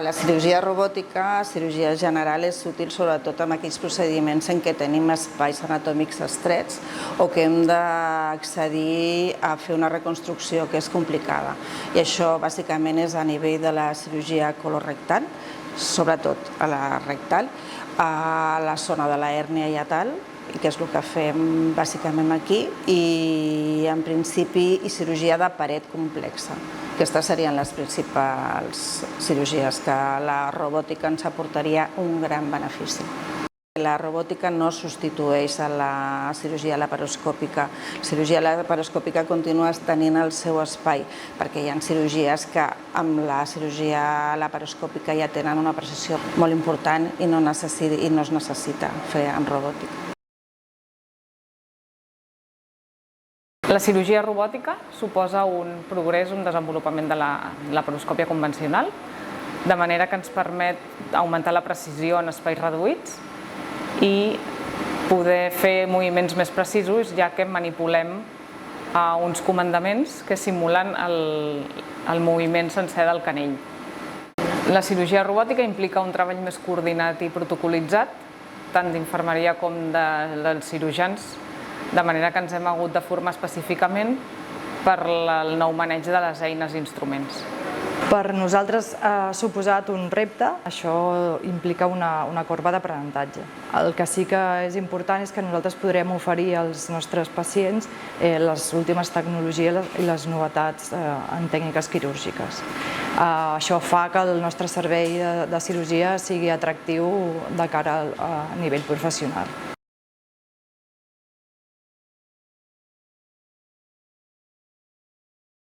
La cirurgia robòtica, cirurgia general, és útil sobretot en aquells procediments en què tenim espais anatòmics estrets o que hem d'accedir a fer una reconstrucció que és complicada. I això bàsicament és a nivell de la cirurgia colorectal, sobretot a la rectal, a la zona de la hèrnia hiatal, que és el que fem bàsicament aquí, i en principi cirurgia de paret complexa. Aquestes serien les principals cirurgies que la robòtica ens aportaria un gran benefici. La robòtica no substitueix a la cirurgia laparoscòpica. La cirurgia laparoscòpica continua tenint el seu espai, perquè hi ha cirurgies que amb la cirurgia laparoscòpica ja tenen una precisió molt important i no es necessita fer en robòtica. La cirurgia robòtica suposa un progrés, un desenvolupament de la laparoscòpia convencional, de manera que ens permet augmentar la precisió en espais reduïts i poder fer moviments més precisos, ja que manipulem uns comandaments que simulen el moviment sencer del canell. La cirurgia robòtica implica un treball més coordinat i protocolitzat, tant d'infermeria com dels cirurgians, de manera que ens hem hagut de formar específicament per el nou maneig de les eines i instruments. Per nosaltres ha suposat un repte, això implica una corba d'aprenentatge. El que sí que és important és que nosaltres podrem oferir als nostres pacients les últimes tecnologies i les novetats en tècniques quirúrgiques. Això fa que el nostre servei de cirurgia sigui atractiu de cara a nivell professional.